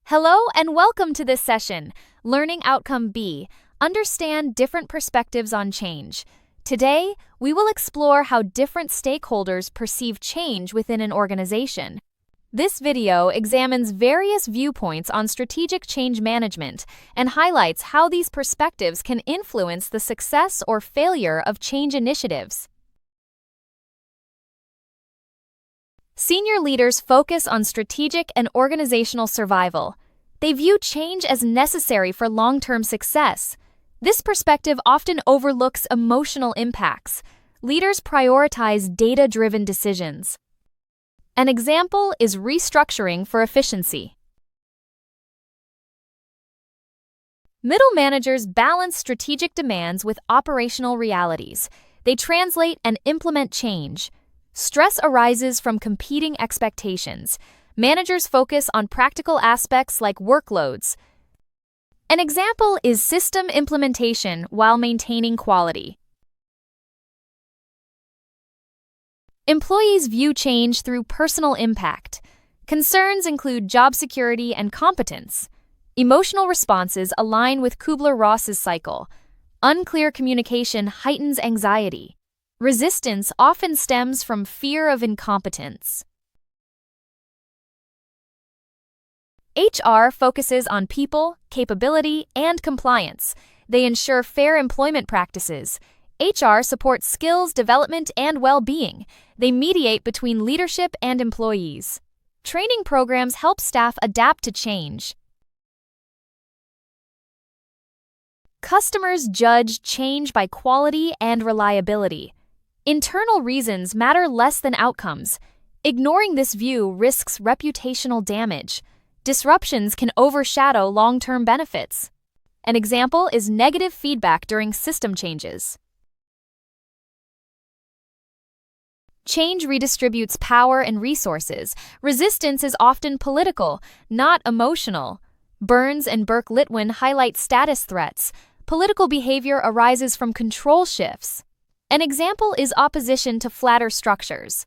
Hello and welcome to this session, Learning Outcome B, Understand Different Perspectives on Change. Today, we will explore how different stakeholders perceive change within an organization. This video examines various viewpoints on strategic change management and highlights how these perspectives can influence the success or failure of change initiatives. Senior leaders focus on strategic and organizational survival. They view change as necessary for long-term success. This perspective often overlooks emotional impacts. Leaders prioritize data-driven decisions. An example is restructuring for efficiency. Middle managers balance strategic demands with operational realities. They translate and implement change. Stress arises from competing expectations. Managers focus on practical aspects like workloads. An example is system implementation while maintaining quality. Employees view change through personal impact. Concerns include job security and competence. Emotional responses align with Kubler-Ross's cycle. Unclear communication heightens anxiety. Resistance often stems from fear of incompetence. HR focuses on people, capability, and compliance. They ensure fair employment practices. HR supports skills development and well-being. They mediate between leadership and employees. Training programs help staff adapt to change. Customers judge change by quality and reliability. Internal reasons matter less than outcomes. Ignoring this view risks reputational damage. Disruptions can overshadow long-term benefits. An example is negative feedback during system changes. Change redistributes power and resources. Resistance is often political, not emotional. Burns and Burke-Litwin highlight status threats. Political behavior arises from control shifts. An example is opposition to flatter structures.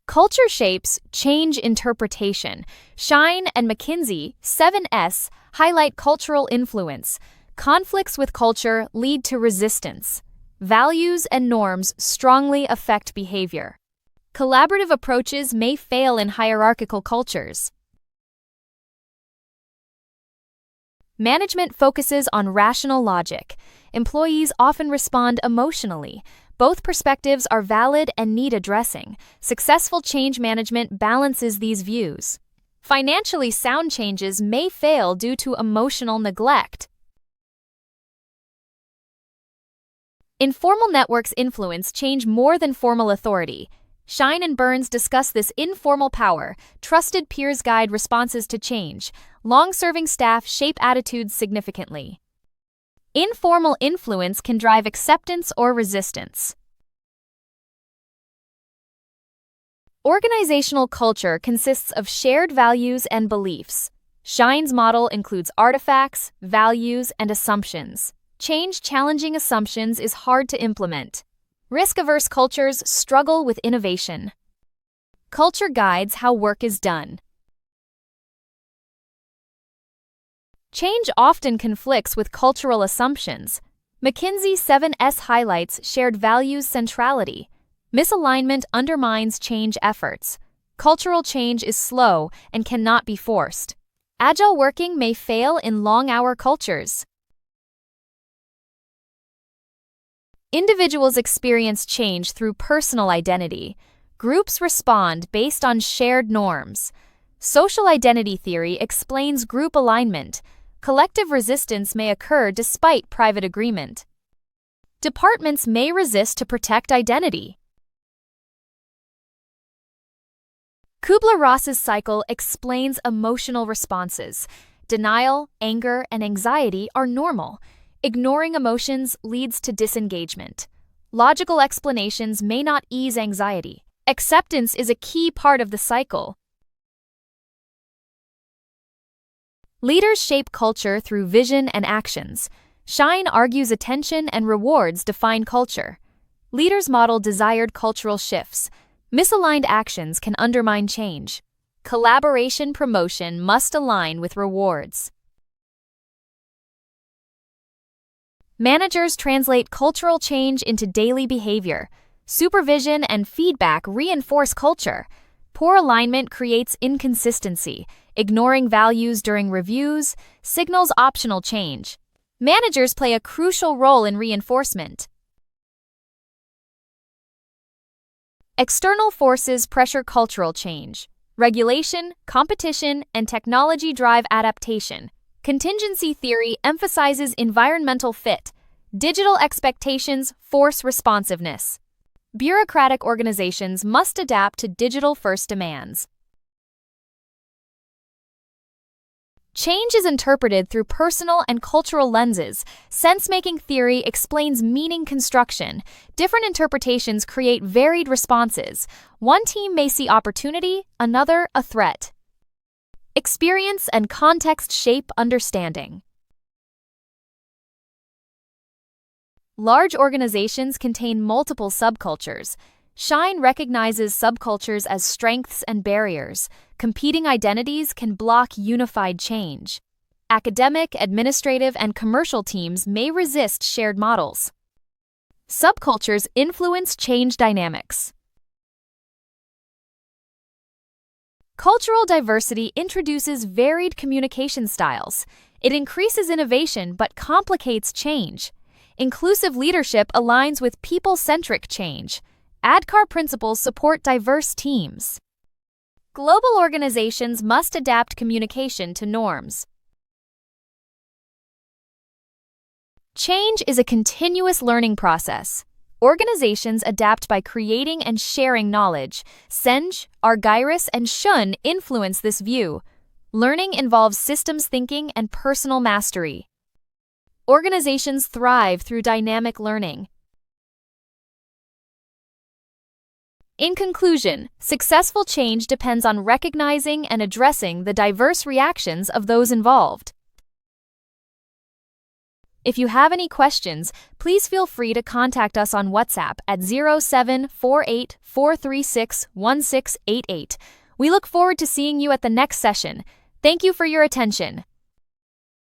Culture shapes change interpretation. Shine and McKinsey, 7S, highlight cultural influence. Conflicts with culture lead to resistance. Values and norms strongly affect behavior. Collaborative approaches may fail in hierarchical cultures. Management focuses on rational logic. Employees often respond emotionally. Both perspectives are valid and need addressing. Successful change management balances these views. Financially sound changes may fail due to emotional neglect. Informal networks influence change more than formal authority. Shine and Burns discuss this informal power. Trusted peers guide responses to change. Long-serving staff shape attitudes significantly. Informal influence can drive acceptance or resistance. Organizational culture consists of shared values and beliefs. Shine's model includes artifacts, values, and assumptions. Change challenging assumptions is hard to implement. Risk-averse cultures struggle with innovation. Culture guides how work is done. Change often conflicts with cultural assumptions. McKinsey 7S highlights shared values centrality. Misalignment undermines change efforts. Cultural change is slow and cannot be forced. Agile working may fail in long-hour cultures. Individuals experience change through personal identity. Groups respond based on shared norms. Social identity theory explains group alignment. Collective resistance may occur despite private agreement. Departments may resist to protect identity. Kubler-Ross's cycle explains emotional responses. Denial, anger, and anxiety are normal. Ignoring emotions leads to disengagement. Logical explanations may not ease anxiety. Acceptance is a key part of the cycle. Leaders shape culture through vision and actions. Shine argues attention and rewards define culture. Leaders model desired cultural shifts. Misaligned actions can undermine change. Collaboration promotion must align with rewards. Managers translate cultural change into daily behavior. Supervision and feedback reinforce culture. Poor alignment creates inconsistency. Ignoring values during reviews signals optional change. Managers play a crucial role in reinforcement. External forces pressure cultural change. Regulation, competition, and technology drive adaptation. Contingency theory emphasizes environmental fit. Digital expectations force responsiveness. Bureaucratic organizations must adapt to digital-first demands. Change is interpreted through personal and cultural lenses. Sense-making theory explains meaning construction. Different interpretations create varied responses. One team may see opportunity, another a threat. Experience and context shape understanding. Large organizations contain multiple subcultures. Shine recognizes subcultures as strengths and barriers. Competing identities can block unified change. Academic, administrative, and commercial teams may resist shared models. Subcultures influence change dynamics. Cultural diversity introduces varied communication styles. It increases innovation but complicates change. Inclusive leadership aligns with people-centric change. ADKAR principles support diverse teams. Global organizations must adapt communication to norms. Change is a continuous learning process. Organizations adapt by creating and sharing knowledge. Senge, Argyris, and Shun influence this view. Learning involves systems thinking and personal mastery. Organizations thrive through dynamic learning. In conclusion, successful change depends on recognizing and addressing the diverse reactions of those involved. If you have any questions, please feel free to contact us on WhatsApp at 0748-436-1688. We look forward to seeing you at the next session. Thank you for your attention.